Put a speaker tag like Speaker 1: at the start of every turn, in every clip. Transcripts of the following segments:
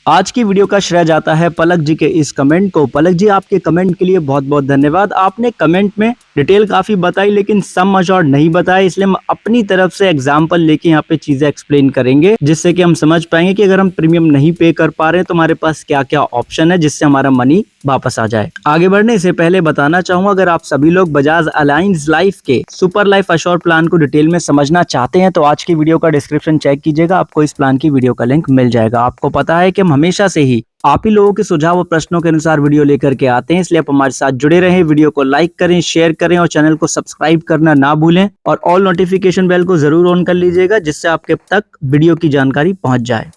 Speaker 1: आज की वीडियो का श्रेय जाता है पलक जी के इस कमेंट को। पलक जी, आपके कमेंट के लिए बहुत बहुत धन्यवाद। आपने कमेंट में डिटेल काफी बताई लेकिन सम अश्योर्ड नहीं बताया, इसलिए हम अपनी तरफ से एग्जांपल लेके यहाँ पे चीजें एक्सप्लेन करेंगे, जिससे कि हम समझ पाएंगे कि अगर हम प्रीमियम नहीं पे कर पा रहे हैं तो हमारे पास क्या क्या ऑप्शन है जिससे हमारा मनी वापस आ जाए। आगे बढ़ने से पहले बताना चाहूंगा, अगर आप सभी लोग बजाज अलायंस लाइफ के सुपर लाइफ अश्योर प्लान को डिटेल में समझना चाहते हैं तो आज की वीडियो का डिस्क्रिप्शन चेक कीजिएगा, आपको इस प्लान की वीडियो का लिंक मिल जाएगा। आपको पता है कि हम हमेशा से ही आप ही लोगों के सुझाव और प्रश्नों के अनुसार वीडियो लेकर के आते हैं, इसलिए आप हमारे साथ जुड़े रहें। वीडियो को लाइक करें, शेयर करें और चैनल को सब्सक्राइब करना ना भूलें और ऑल नोटिफिकेशन बेल को जरूर ऑन कर लीजिएगा, जिससे आपके तक वीडियो की जानकारी पहुंच जाए।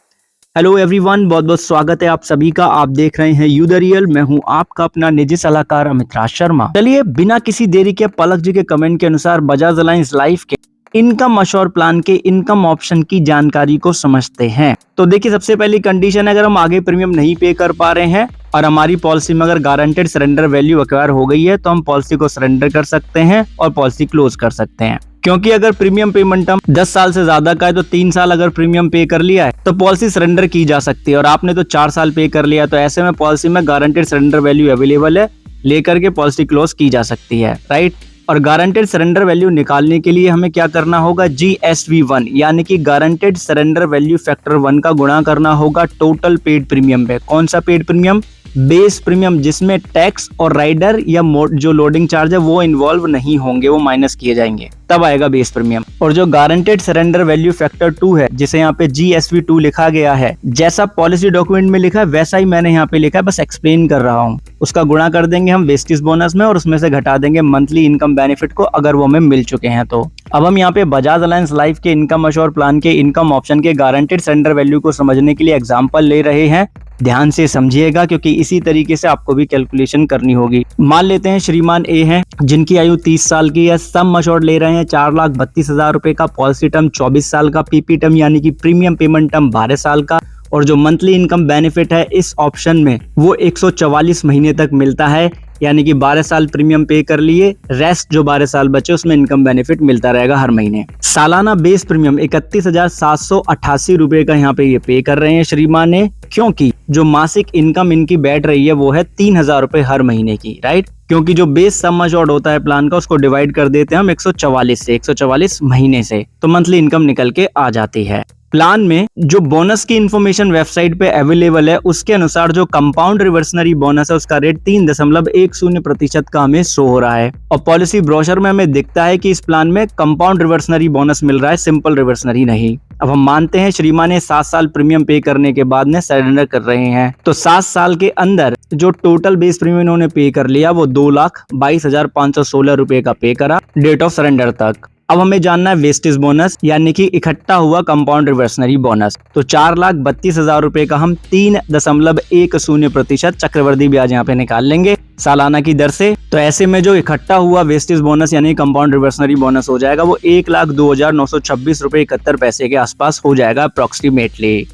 Speaker 1: हेलो एवरीवन, बहुत बहुत स्वागत है आप सभी का। आप देख रहे हैं यू द रियल। मैं हूं आपका अपना निजी सलाहकार अमित राज शर्मा। चलिए बिना किसी देरी के पलक जी के कमेंट के अनुसार बजाज अलायंस लाइफ के इनकम अश्योर प्लान के इनकम ऑप्शन की जानकारी को समझते हैं। तो देखिए, सबसे पहली कंडीशन है, अगर हम आगे प्रीमियम नहीं पे कर पा रहे हैं और हमारी पॉलिसी में अगर गारंटेड सरेंडर वैल्यू एक्वायर हो गई है तो हम पॉलिसी को सरेंडर कर सकते हैं और पॉलिसी क्लोज कर सकते हैं। क्योंकि अगर प्रीमियम पेमेंट टर्म 10 साल से ज्यादा का है तो 3 साल अगर प्रीमियम पे कर लिया है तो पॉलिसी सरेंडर की जा सकती है, और आपने तो 4 साल पे कर लिया, तो ऐसे में पॉलिसी में गारंटेड सरेंडर वैल्यू अवेलेबल है, लेकर के पॉलिसी क्लोज की जा सकती है, राइट। और गारंटेड सरेंडर वैल्यू निकालने के लिए हमें क्या करना होगा, GSV1 यानी कि गारंटेड सरेंडर वैल्यू फैक्टर 1 का गुणा करना होगा टोटल पेड प्रीमियम पे। कौन सा पेड प्रीमियम? बेस प्रीमियम, जिसमें टैक्स और राइडर या जो लोडिंग चार्ज है वो इन्वॉल्व नहीं होंगे, वो माइनस किए जाएंगे, तब आएगा बेस प्रीमियम। और जो गारंटेड सरेंडर वैल्यू फैक्टर 2 है, जिसे यहाँ पे GSV2 लिखा गया है, जैसा पॉलिसी डॉक्यूमेंट में लिखा है वैसा ही मैंने यहाँ पे लिखा है, बस एक्सप्लेन कर रहा हूँ। उसका गुणा कर देंगे हम वेस्टेज बोनस में और उसमें से घटा देंगे मंथली इनकम बेनिफिट को, अगर वो हमें मिल चुके हैं तो। अब हम यहाँ पे बजाज अलायंस लाइफ के इनकम अश्योर प्लान के इनकम ऑप्शन के गारंटेड सरेंडर वैल्यू को समझने के लिए एग्जांपल ले रहे हैं। ध्यान से समझिएगा क्योंकि इसी तरीके से आपको भी कैलकुलेशन करनी होगी। मान लेते हैं श्रीमान ए हैं, जिनकी आयु 30 साल की है, सम अश्योर्ड ले रहे हैं 4,32,000 रुपए का, पॉलिसी टर्म 24 साल का, पीपी टर्म यानी कि प्रीमियम पेमेंट टर्म 12 साल का, और जो मंथली इनकम बेनिफिट है इस ऑप्शन में वो 144 महीने तक मिलता है, यानी कि 12 साल प्रीमियम पे कर लिए, रेस्ट जो 12 साल बचे उसमें इनकम बेनिफिट मिलता रहेगा हर महीने। सालाना बेस प्रीमियम 31,788 रुपए का यहाँ पे ये पे कर रहे हैं श्रीमान ने, क्योंकि जो मासिक इनकम इनकी बैठ रही है वो है 3,000 रुपए हर महीने की, राइट। क्योंकि जो बेस सम अश्योर्ड होता है प्लान का उसको डिवाइड कर देते हैं हम 144 से, 144 महीने से, तो मंथली इनकम निकल के आ जाती है। प्लान में जो बोनस की इंफॉर्मेशन वेबसाइट पे अवेलेबल है उसके अनुसार जो कंपाउंड रिवर्सनरी बोनस है उसका रेट 3.10% का हमें शो हो रहा है, और पॉलिसी ब्रोशर में हमें दिखता है कि इस प्लान में कंपाउंड रिवर्सनरी बोनस मिल रहा है, सिंपल रिवर्सनरी नहीं। अब हम मानते हैं श्रीमान ने 7 साल प्रीमियम पे करने के बाद ने सरेंडर कर रहे हैं, तो 7 साल के अंदर जो टोटल बेस प्रीमियम इन्होंने पे कर लिया वो 2,22,516 रुपए का पे करा डेट ऑफ सरेंडर तक। अब हमें जानना है वेस्टेज बोनस यानी कि इकट्ठा हुआ कंपाउंड रिवर्सनरी बोनस, तो 4,32,000 रुपए का हम 3.10% चक्रवर्ती ब्याज यहाँ पे निकाल लेंगे सालाना की दर से। तो ऐसे में जो इकट्ठा हुआ वेस्टेज बोनस यानी कंपाउंड रिवर्सनरी बोनस हो जाएगा वो 1,02,926 रुपए 71 पैसे के आसपास हो जाएगा अप्रोक्सीमेटली।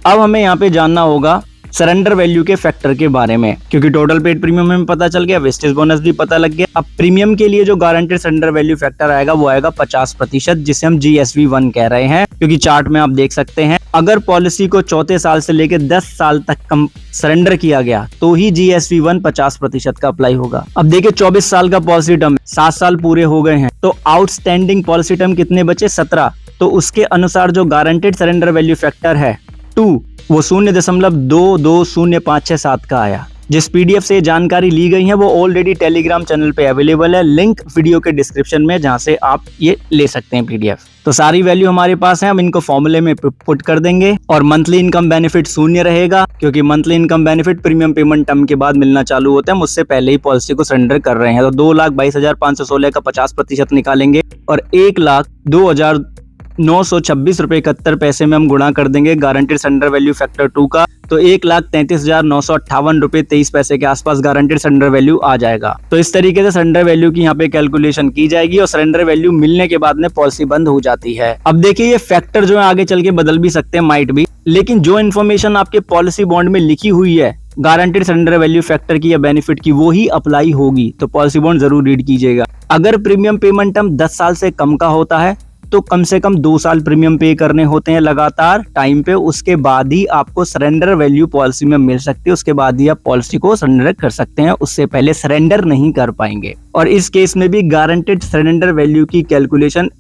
Speaker 1: अब हमें यहाँ पे जानना होगा सरेंडर वैल्यू के फैक्टर के बारे में, क्योंकि टोटल पेड प्रीमियम हमें पता चल गया, वेस्टेज बोनस भी पता लग गया। अब प्रीमियम के लिए जो गारंटेड सरेंडर वैल्यू फैक्टर आएगा वो आएगा 50%, जिसे हम GSV1 कह रहे हैं, क्योंकि चार्ट में आप देख सकते हैं अगर पॉलिसी को चौथे साल से लेकर 10 साल तक कम सरेंडर किया गया तो ही GSV1 50% का अप्लाई होगा। अब देखिए 24 साल का पॉलिसी टर्म, 7 साल पूरे हो गए हैं, तो आउटस्टैंडिंग पॉलिसी टर्म कितने बचे? 17। तो उसके अनुसार जो गारंटेड सरेंडर वैल्यू फैक्टर है 2 वो 0.220567 का आया। जिस PDF से जानकारी ली गई है वो ऑलरेडी टेलीग्राम चैनल पे अवेलेबल है, लिंक वीडियो के डिस्क्रिप्शन में, जहां से आप ये ले सकते हैं PDF। तो सारी वैल्यू हमारे पास है, हम इनको फॉर्मूले में पुट कर देंगे और मंथली इनकम बेनिफिट 0 रहेगा, क्योंकि monthly income benefit premium payment term के बाद मिलना चालू होता है, हम उससे पहले ही पॉलिसी को सरेंडर कर रहे हैं। तो 2,22,516 का 50% निकालेंगे और 1,02,926 रुपए 71 पैसे में हम गुणा कर देंगे गारंटेड सरेंडर वैल्यू फैक्टर 2 का, तो 1,33,958 रुपए 23 पैसे के आसपास गारंटेड सरेंडर वैल्यू आ जाएगा। तो इस तरीके से सरेंडर वैल्यू की यहाँ पे कैलकुलेशन की जाएगी और सरेंडर वैल्यू मिलने के बाद में पॉलिसी बंद हो जाती है। अब देखिए ये फैक्टर जो है आगे चल के बदल भी सकते हैं, माइट भी, लेकिन जो इन्फॉर्मेशन आपके पॉलिसी बॉन्ड में लिखी हुई है गारंटेड सरेंडर वैल्यू फैक्टर की या बेनिफिट की, वो ही अप्लाई होगी। तो पॉलिसी बॉन्ड जरूर रीड कीजिएगा। अगर प्रीमियम पेमेंट टर्म 10 साल से कम का होता है तो कम से कम 2 साल प्रीमियम पे करने होते हैं लगातार टाइम पे, उसके बाद ही आपको सरेंडर वैल्यू पॉलिसी में मिल सकती है, उसके बाद ही आप पॉलिसी को सरेंडर कर सकते हैं, उससे पहले सरेंडर नहीं कर पाएंगे। और इस केस में भी गारंटेड सरेंडर वैल्यू की कैलकुलेशन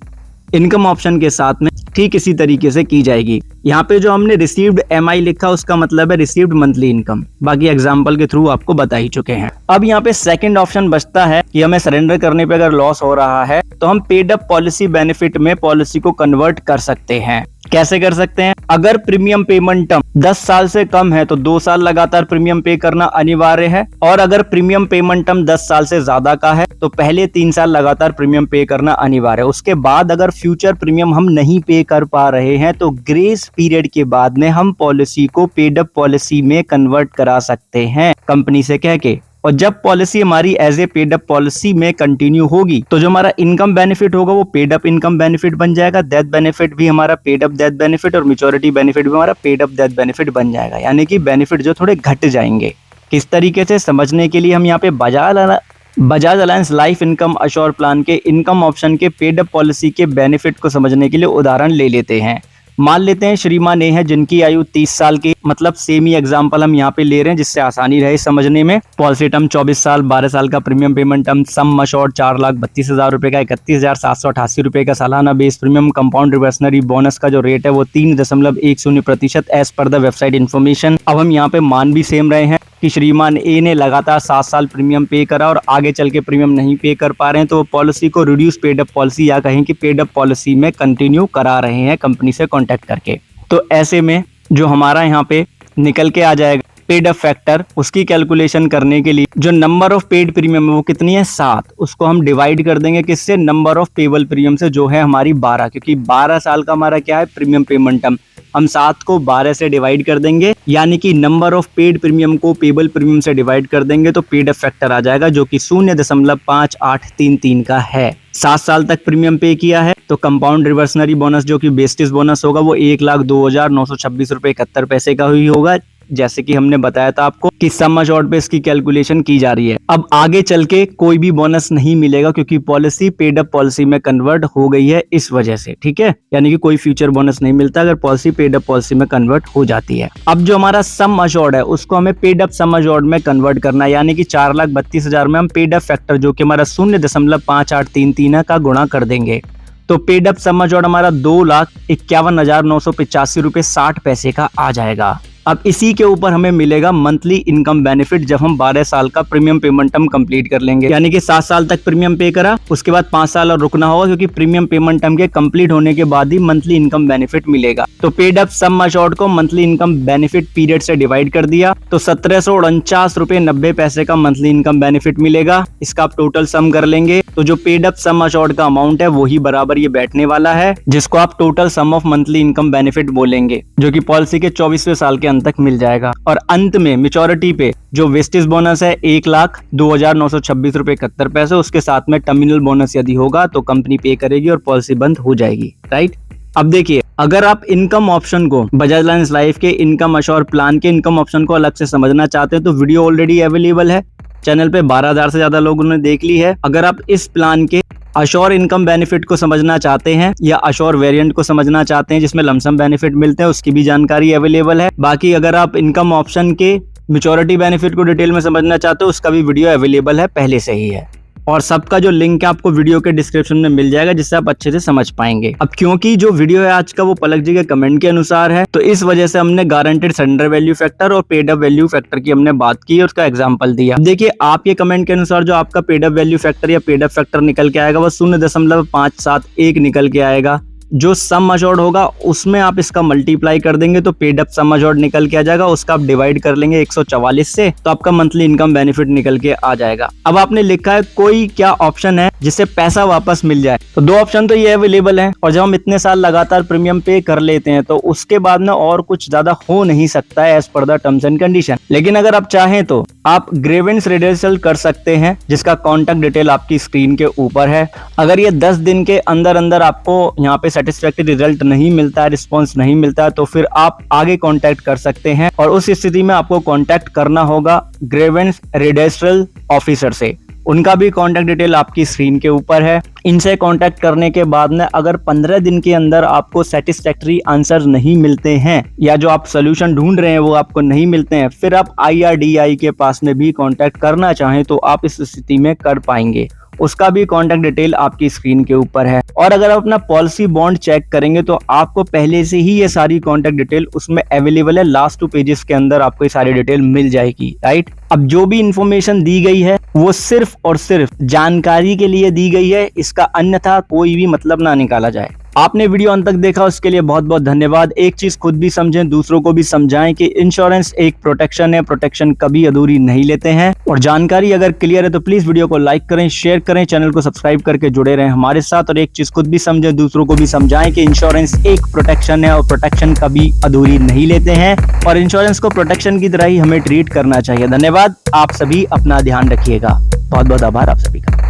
Speaker 1: इनकम ऑप्शन के साथ में ठीक इसी तरीके से की जाएगी। यहाँ पे जो हमने रिसीव्ड एमआई लिखा उसका मतलब है रिसीव्ड मंथली इनकम, बाकी एग्जांपल के थ्रू आपको बता ही चुके हैं। अब यहाँ पे सेकंड ऑप्शन बचता है कि हमें सरेंडर करने पे अगर लॉस हो रहा है तो हम पेड अप पॉलिसी बेनिफिट में पॉलिसी को कन्वर्ट कर सकते हैं। कैसे कर सकते हैं? अगर प्रीमियम पेमेंट टर्म 10 साल से कम है तो 2 साल लगातार प्रीमियम पे करना अनिवार्य है, और अगर प्रीमियम पेमेंट टर्म 10 साल से ज्यादा का है तो पहले 3 साल लगातार प्रीमियम पे करना अनिवार्य है। उसके बाद अगर फ्यूचर प्रीमियम हम नहीं पे कर पा रहे हैं तो ग्रेस पीरियड के बाद में हम पॉलिसी को पेड अप पॉलिसी में कन्वर्ट करा सकते हैं कंपनी से कह के। और जब पॉलिसी हमारी as a paid up policy में कंटिन्यू होगी तो जो हमारा इनकम बेनिफिट होगा वो पेड अप इनकम बेनिफिट बन जाएगा, डेथ बेनिफिट भी हमारा पेड अप डेथ बेनिफिट और मैच्योरिटी बेनिफिट भी हमारा पेड अप डेथ बेनिफिट बन जाएगा। यानी कि बेनिफिट जो थोड़े घट जाएंगे। किस तरीके से समझने के लिए हम यहाँ पे Bajaj alliance life income assure plan के इनकम ऑप्शन के पेड अप पॉलिसी के बेनिफिट को समझने के लिए उदाहरण ले लेते हैं। मान लेते हैं श्रीमान ए है जिनकी आयु 30 साल की, मतलब सेम ही एग्जांपल हम यहाँ पे ले रहे हैं जिससे आसानी रहे समझने में। पॉलिसी टर्म 24 साल, 12 साल का premium payment term, sum assured 4,32,000 रुपए का, 31,788 रुपए का सालाना base premium, compound reversionary bonus का जो रेट है वो 3.10% as per the website information. अब हम यहाँ पे मान भी सेम रहे हैं कि श्रीमान ए ने लगातार 7 साल प्रीमियम पे करा और आगे चल के प्रीमियम नहीं पे कर पा रहे हैं तो पॉलिसी को रिड्यूस पेड अप पॉलिसी या कहें कि पेड अप पॉलिसी में कंटिन्यू करा रहे हैं कंपनी से कांटेक्ट करके। तो ऐसे में जो हमारा यहाँ पे निकल के आ जाएगा पेड अप फैक्टर, उसकी कैलकुलेशन करने के लिए जो नंबर ऑफ पेड प्रीमियम है वो कितनी है 7, उसको हम डिवाइड कर देंगे किससे, नंबर ऑफ पेबल प्रीमियम से जो है हमारी 12, क्योंकि 12 साल का हमारा क्या है प्रीमियम पेमेंट टर्म। हम 7 को 12 से डिवाइड कर देंगे, यानी कि नंबर ऑफ पेड प्रीमियम को पेबल प्रीमियम से डिवाइड कर देंगे तो पेड अप फैक्टर आ जाएगा जो कि 0.5833 का है। 7 साल तक प्रीमियम पे किया है तो कंपाउंड रिवर्सनरी बोनस जो कि बेस्टिस बोनस होगा वो 1,02,926 रुपए 71 पैसे का ही होगा, जैसे कि हमने बताया था आपको कि सम अश्योर्ड पे इसकी कैलकुलेशन की जा रही है। अब आगे चल के कोई भी बोनस नहीं मिलेगा क्योंकि पॉलिसी पेड अप पॉलिसी में कन्वर्ट हो गई है इस वजह से, ठीक है। यानी कि कोई फ्यूचर बोनस नहीं मिलता अगर पॉलिसी पेड अप पॉलिसी में कन्वर्ट हो जाती है। अब जो हमारा सम अश्योर्ड है उसको हमें पेड अप सम अश्योर्ड में कन्वर्ट करना है, यानी कि 4,32,000 में हम पेड अप फैक्टर जो कि हमारा 0.5833 का गुणा कर देंगे तो पेड अप सम अश्योर्ड हमारा 2,51,985 रुपए 60 पैसे का आ जाएगा। अब इसी के ऊपर हमें मिलेगा मंथली इनकम बेनिफिट जब हम 12 साल का प्रीमियम पेमेंट टर्म कंप्लीट कर लेंगे, यानी कि 7 साल तक प्रीमियम पे करा, उसके बाद 5 साल और रुकना होगा क्योंकि प्रीमियम पेमेंट टर्म के कंप्लीट होने के बाद ही मंथली इनकम बेनिफिट मिलेगा। तो पेड अप सम अश्योर्ड को मंथली इनकम बेनिफिट पीरियड से डिवाइड कर दिया तो 1749 रुपए 90 पैसे का मंथली इनकम बेनिफिट मिलेगा। इसका आप टोटल सम कर लेंगे तो जो पेड अप सम अश्योर्ड का अमाउंट है वही बराबर ये बैठने वाला है, जिसको आप total sum of monthly income benefit बोलेंगे, जो कि पॉलिसी के 24वें साल के अंत तक मिल जाएगा। और अंत में मैच्योरिटी पे जो वेस्टेज बोनस है 1,02,926 रुपए 71 पैसे, उसके साथ में टर्मिनल बोनस यदि होगा तो कंपनी पे करेगी और पॉलिसी बंद हो जाएगी, राइट। अब देखिए, अगर आप इनकम ऑप्शन को बजाज अलायंस लाइफ के इनकम अश्योर प्लान के इनकम ऑप्शन को अलग से समझना चाहते हैं तो वीडियो ऑलरेडी अवेलेबल है चैनल पे, 12,000 से ज्यादा लोगों ने देख ली है। अगर आप इस प्लान के अश्योर इनकम बेनिफिट को समझना चाहते हैं या अश्योर वेरिएंट को समझना चाहते हैं जिसमें लमसम बेनिफिट मिलते हैं, उसकी भी जानकारी अवेलेबल है। बाकी अगर आप इनकम ऑप्शन के मैच्योरिटी बेनिफिट को डिटेल में समझना चाहते हो उसका भी वीडियो अवेलेबल है पहले से ही है, और सबका जो लिंक है आपको वीडियो के डिस्क्रिप्शन में मिल जाएगा जिससे आप अच्छे से समझ पाएंगे। अब क्योंकि जो वीडियो है आज का वो पलक जी के कमेंट के अनुसार है तो इस वजह से हमने गारंटेड सरेंडर वैल्यू फैक्टर और पेड अप वैल्यू फैक्टर की हमने बात की और उसका एग्जांपल दिया। देखिए, आपके कमेंट के अनुसार जो आपका पेड अप वैल्यू फैक्टर या पेड अप फैक्टर निकल के आएगा वो 0.571 निकल के आएगा। जो सम अश्योर्ड होगा उसमें आप इसका मल्टीप्लाई कर देंगे तो पेड अप सम अश्योर्ड निकल के आ जाएगा, उसका आप डिवाइड कर लेंगे 144 से तो आपका मंथली इनकम बेनिफिट निकल के आ जाएगा। अब आपने लिखा है कोई क्या ऑप्शन है जिससे पैसा वापस मिल जाए, तो 2 ऑप्शन तो ये अवेलेबल है। और जब हम इतने साल लगातार प्रीमियम पे कर लेते हैं तो उसके बाद में और कुछ ज्यादा हो नहीं सकता है as per the terms and condition. लेकिन अगर आप चाहें तो आप ग्रेवेंस रिडर्सल कर सकते हैं जिसका कॉन्टेक्ट डिटेल आपकी स्क्रीन के ऊपर है। अगर ये 10 दिन के अंदर अंदर आपको यहाँ पे सेटिस्फैक्टरी रिजल्ट नहीं मिलता है, रिस्पॉन्स नहीं मिलता है, तो फिर आप आगे कांटेक्ट कर सकते हैं और उस स्थिति में आपको कांटेक्ट करना होगा ग्रेवेंस रिडर्सल ऑफिसर से। उनका भी कॉन्टैक्ट डिटेल आपकी स्क्रीन के ऊपर है। इनसे कॉन्टैक्ट करने के बाद में अगर 15 दिन के अंदर आपको सेटिस्फैक्टरी आंसर नहीं मिलते हैं या जो आप सोल्यूशन ढूंढ रहे हैं वो आपको नहीं मिलते हैं, फिर आप IRDAI के पास में भी कॉन्टैक्ट करना चाहें तो आप इस स्थिति में कर पाएंगे। उसका भी कॉन्टैक्ट डिटेल आपकी स्क्रीन के ऊपर है। और अगर आप अपना पॉलिसी बॉन्ड चेक करेंगे तो आपको पहले से ही ये सारी कॉन्टैक्ट डिटेल उसमें अवेलेबल है। लास्ट 2 पेजेस के अंदर आपको ये सारी डिटेल मिल जाएगी, राइट। अब जो भी इंफॉर्मेशन दी गई है वो सिर्फ और सिर्फ जानकारी के लिए दी गई है, इसका अन्यथा कोई भी मतलब ना निकाला जाए। आपने वीडियो अंत तक देखा उसके लिए बहुत बहुत धन्यवाद। एक चीज खुद भी समझें, दूसरों को भी समझाएं कि इंश्योरेंस एक प्रोटेक्शन है, प्रोटेक्शन कभी अधूरी नहीं लेते हैं। और जानकारी अगर क्लियर है तो प्लीज वीडियो को लाइक करें, शेयर करें, चैनल को सब्सक्राइब करके जुड़े रहें हमारे साथ। और एक चीज खुद भी समझें, दूसरों को भी समझाएं कि इंश्योरेंस एक प्रोटेक्शन है और प्रोटेक्शन कभी अधूरी नहीं लेते हैं और इंश्योरेंस को प्रोटेक्शन की तरह ही हमें ट्रीट करना चाहिए। धन्यवाद। आप सभी अपना ध्यान रखिएगा। बहुत बहुत आभार आप सभी का।